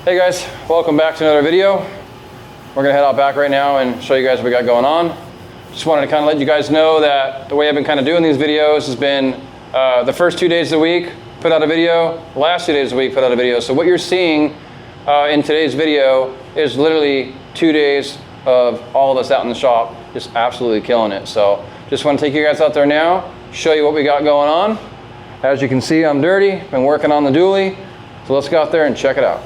Hey guys, welcome back to another video. We're gonna head out back right now and show you guys what we got going on. Just wanted to kind of let you guys know that the way I've been kind of doing these videos has been the first 2 days of the week, put out a video, the last 2 days of the week, put out a video. So what you're seeing in today's video is literally 2 days of all of us out in the shop, just absolutely killing it. So just want to take you guys out there now, show you what we got going on. As you can see, I'm dirty, been working on the dually. So let's go out there and check it out.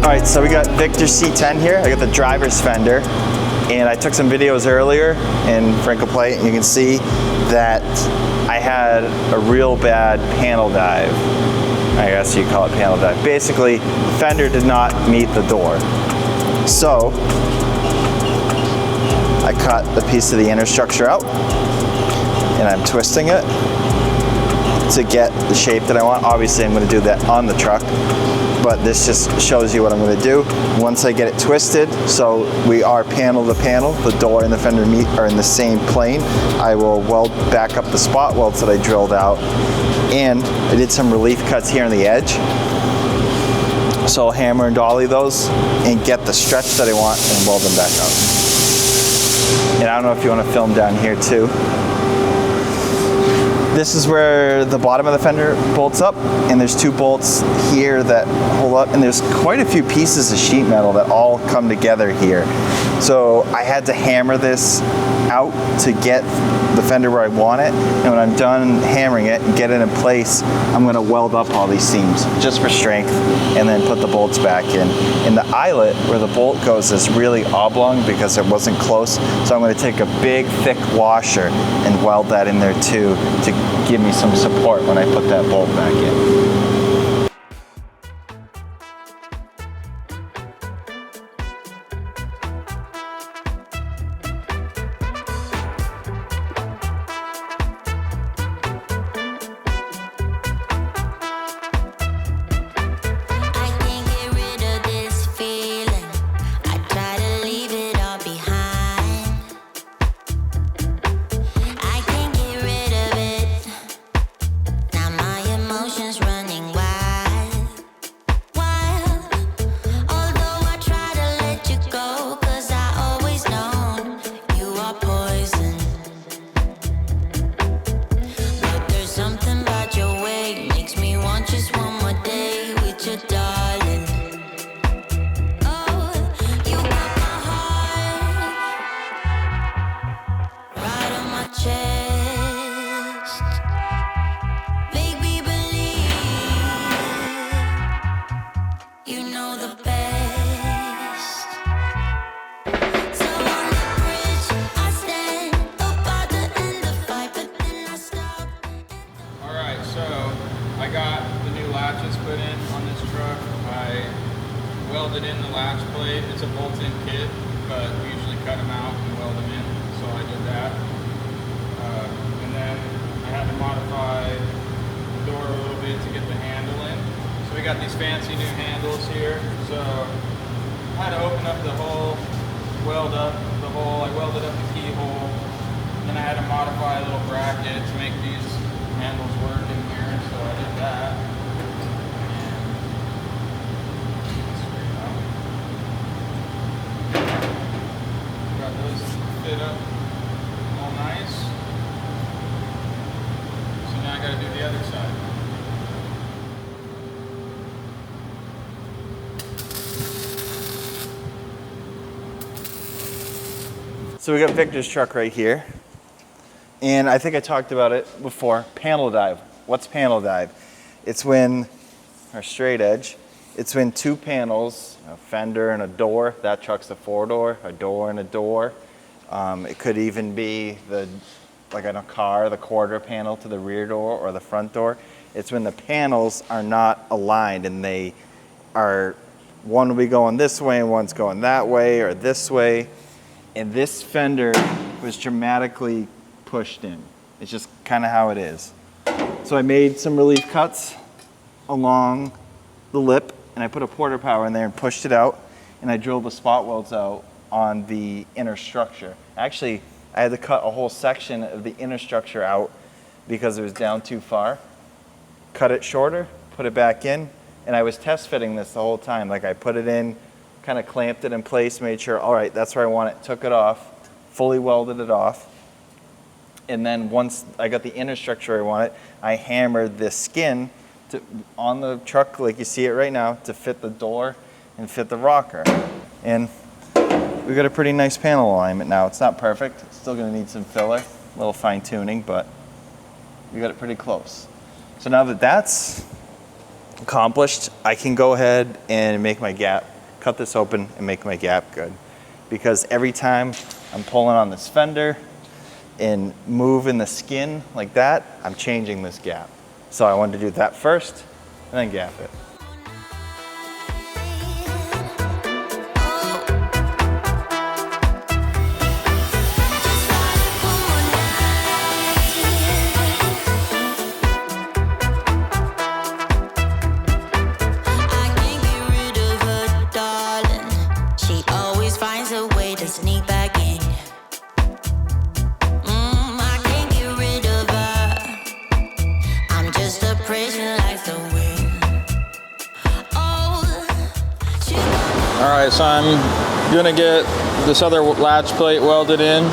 Alright, so we got Victor C10 here. I got the driver's fender, and I took some videos earlier in Frankel Plate, and you can see that I had a real bad panel dive. I guess you call it panel dive. Basically, the fender did not meet the door. So, I cut the piece of the inner structure out, and I'm twisting it to get the shape that I want. Obviously, I'm going to do that on the truck, but this just shows you what I'm going to do. Once I get it twisted, so we are panel to panel, the door and the fender meet are in the same plane, I will weld back up the spot welds that I drilled out, and I did some relief cuts here on the edge. So I'll hammer and dolly those and get the stretch that I want and weld them back up. And I don't know if you want to film down here too. This is where the bottom of the fender bolts up, and there's 2 bolts here that hold up, and there's quite a few pieces of sheet metal that all come together here. So I had to hammer this out to get the fender where I want it, and when I'm done hammering it and get it in place, I'm going to weld up all these seams just for strength and then put the bolts back in. And the eyelet where the bolt goes is really oblong because it wasn't close, so I'm going to take a big thick washer and weld that in there too to give me some support when I put that bolt back in. latches put in on this truck. I welded in the latch plate. It's a bolt-in kit, but we usually cut them out and weld them in, so I did that. And then I had to modify the door got these fancy new handles here, so I had to open up the hole, weld up the hole. I welded up the keyhole, then I had to modify a little bracket to make these handles work in here, so I did that. Got those fit up all nice. So now I got to do the other side. So we got Victor's truck right here. And I think I talked about it before, panel dive. What's panel dive? It's when, or straight edge, it's when two panels, a fender and a door, that truck's a 4-door, a door and a door. It could even be like in a car, the quarter panel to the rear door or the front door. It's when the panels are not aligned and they are, one will be going this way and one's going that way or this way. And this fender was dramatically pushed in. It's just kind of how it is. So I made some relief cuts along the lip and I put a porter power in there and pushed it out, and I drilled the spot welds out on the inner structure. Actually, I had to cut a whole section of the inner structure out because it was down too far. Cut it shorter, put it back in, and I was test fitting this the whole time. Like I put it in, kind of clamped it in place, made sure, all right, that's where I want it, took it off, fully welded it off. And then once I got the inner structure I wanted, I hammered this skin on the truck, like you see it right now, to fit the door and fit the rocker. And we got a pretty nice panel alignment now. It's not perfect, it's still gonna need some filler, a little fine tuning, but we got it pretty close. So now that that's accomplished, I can go ahead and make my gap, cut this open and make my gap good. Because every time I'm pulling on this fender and moving the skin like that, I'm changing this gap. So I wanted to do that first and then gap it. Alright, so I'm gonna get this other latch plate welded in.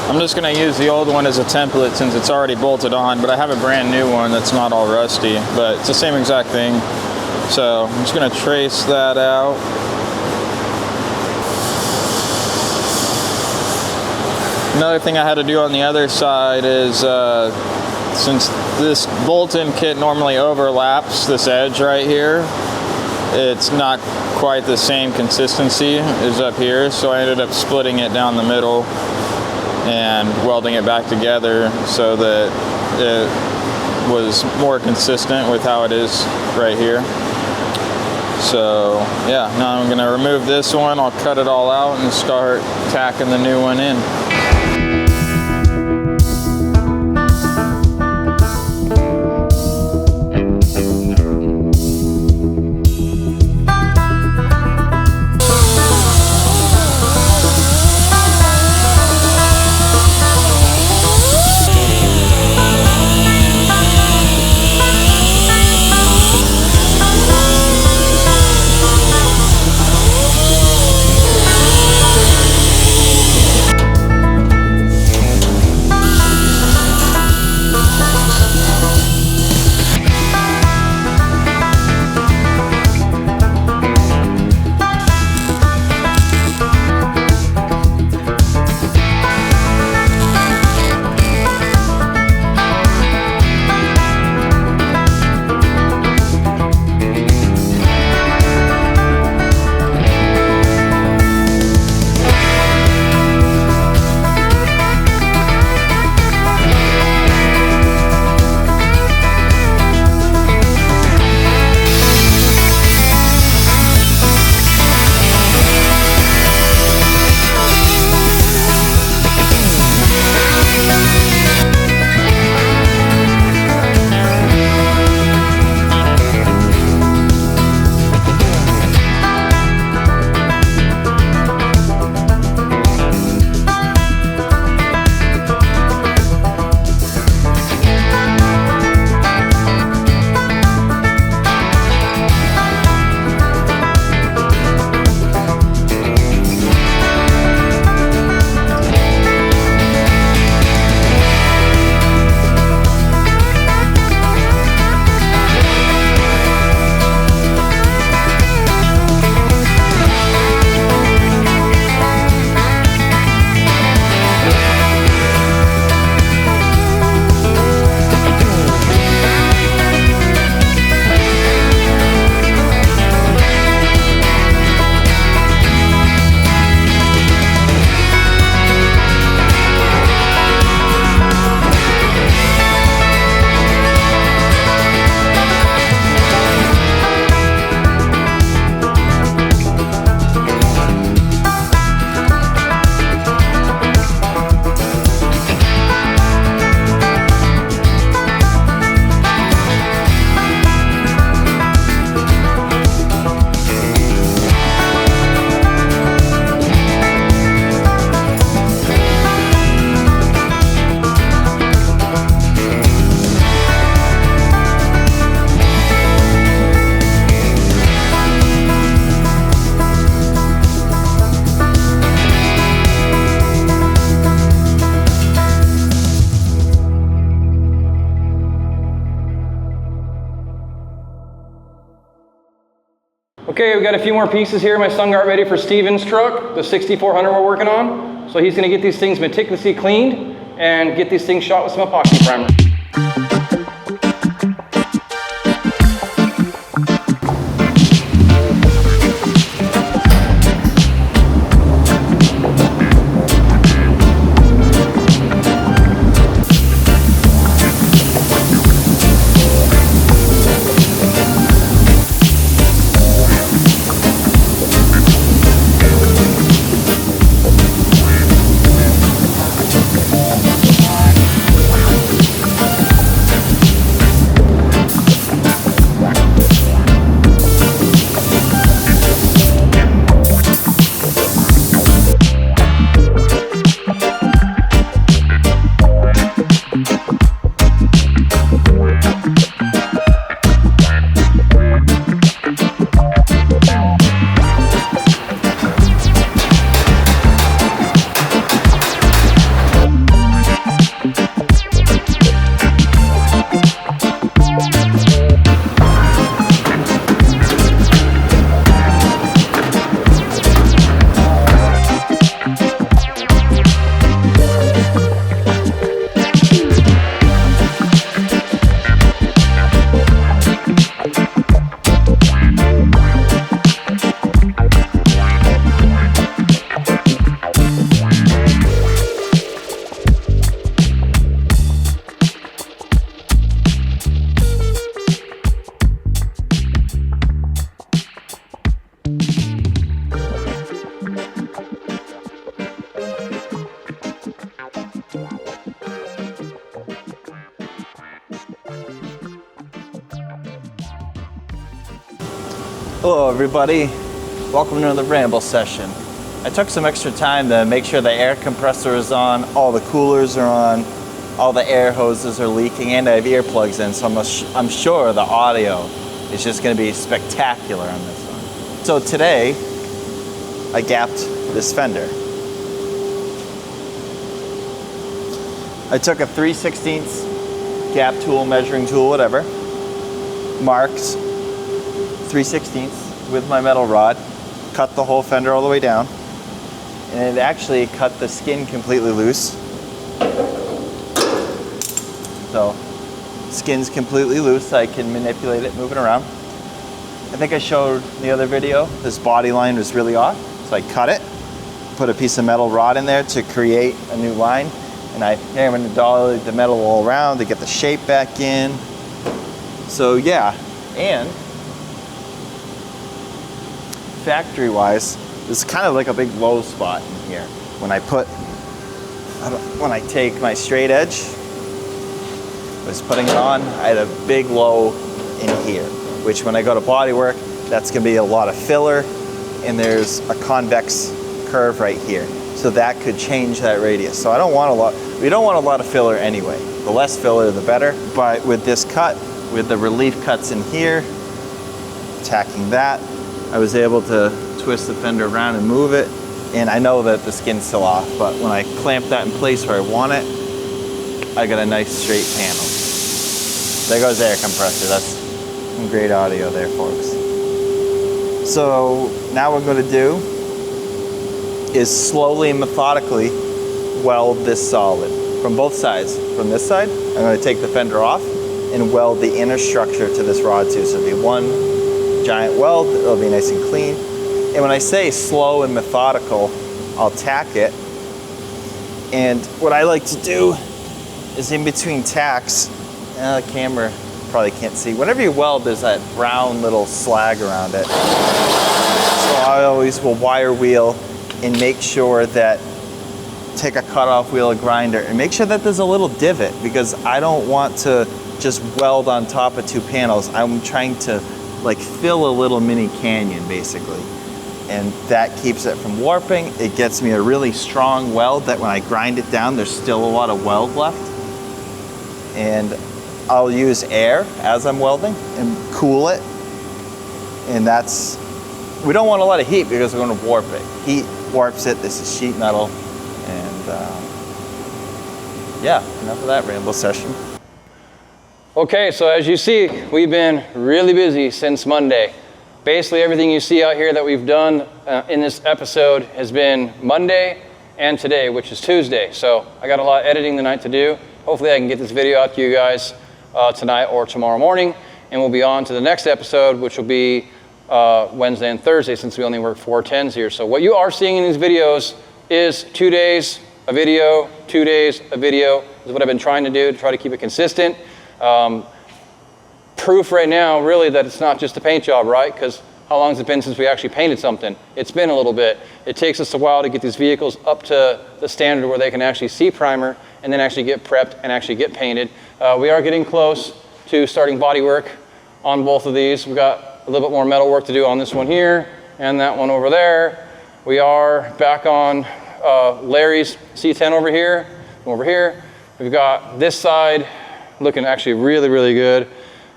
I'm just gonna use the old one as a template since it's already bolted on, but I have a brand new one that's not all rusty, but it's the same exact thing. So I'm just gonna trace that out. Another thing I had to do on the other side is since this bolt-in kit normally overlaps this edge right here, it's not quite the same consistency as up here, so I ended up splitting it down the middle and welding it back together so that it was more consistent with how it is right here. So yeah, now I'm gonna remove this one, I'll cut it all out and start tacking the new one in. Okay, we've got a few more pieces here. My son got ready for Steven's truck, the 6400 we're working on. So he's gonna get these things meticulously cleaned and get these things shot with some epoxy primer. Hello everybody, welcome to another ramble session. I took some extra time to make sure the air compressor is on, all the coolers are on, all the air hoses are leaking, and I have earplugs in, so I'm sure the audio is just going to be spectacular on this one. So today, I gapped this Fender. I took a 3/16 gap tool, measuring tool, whatever, marked 3/16 with my metal rod, cut the whole fender all the way down, and it actually cut the skin completely loose. So, skin's completely loose, I can manipulate it, move it around. I think I showed in the other video, this body line was really off, so I cut it, put a piece of metal rod in there to create a new line, and I hammered and dollied the metal all around to get the shape back in. So yeah, and factory-wise, this is kind of like a big low spot in here. When I take my straight edge, was putting it on, I had a big low in here, which when I go to body work, that's gonna be a lot of filler, and there's a convex curve right here. So that could change that radius. So I don't want a lot, we don't want a lot of filler anyway. The less filler, the better. But with this cut, with the relief cuts in here, attacking that, I was able to twist the fender around and move it. And I know that the skin's still off, but when I clamp that in place where I want it, I got a nice straight panel. There goes the air compressor. That's some great audio there, folks. So now what I'm gonna do is slowly and methodically weld this solid from both sides. From this side, I'm gonna take the fender off and weld the inner structure to this rod too. So it'll be one giant weld, it'll be nice and clean. And when I say slow and methodical, I'll tack it. And what I like to do is in between tacks, the camera probably can't see, whenever you weld, there's that brown little slag around it. So I always will wire wheel and make sure that, take a cutoff wheel, a grinder, and make sure that there's a little divot, because I don't want to just weld on top of two panels. I'm trying to like fill a little mini canyon basically. And that keeps it from warping. It gets me a really strong weld that when I grind it down, there's still a lot of weld left. And I'll use air as I'm welding and cool it. And that's, we don't want a lot of heat because we're gonna warp it. Heat warps it, this is sheet metal. And yeah, enough of that ramble session. Okay, so as you see, we've been really busy since Monday. Basically everything you see out here that we've done in this episode has been Monday and today, which is Tuesday. So I got a lot of editing tonight to do. Hopefully I can get this video out to you guys tonight or tomorrow morning, and we'll be on to the next episode, which will be Wednesday and Thursday, since we only work 410s here. So what you are seeing in these videos is 2 days a video, 2 days a video is what I've been trying to do to try to keep it consistent. Proof right now really that it's not just a paint job, right? Because how long has it been since we actually painted something? It's been a little bit. It takes us a while to get these vehicles up to the standard where they can actually see primer and then actually get prepped and actually get painted. We are getting close to starting body work on both of these. We've got a little bit more metal work to do on this one here and that one over there. We are back on Larry's C10 over here. Over here, we've got this side looking actually really, really good.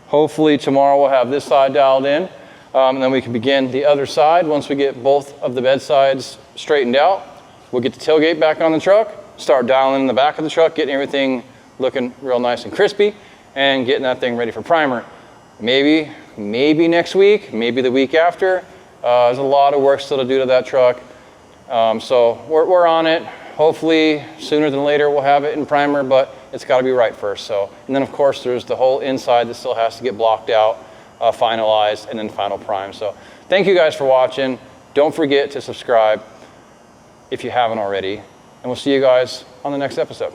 Hopefully tomorrow we'll have this side dialed in, and then we can begin the other side. Once we get both of the bed sides straightened out, we'll get the tailgate back on the truck, start dialing in the back of the truck, getting everything looking real nice and crispy, and getting that thing ready for primer. Maybe next week, maybe the week after. There's a lot of work still to do to that truck. So we're on it. Hopefully sooner than later we'll have it in primer, but it's got to be right first. So, and then of course there's the whole inside that still has to get blocked out, finalized, and then final prime. So thank you guys for watching. Don't forget to subscribe if you haven't already, and we'll see you guys on the next episode.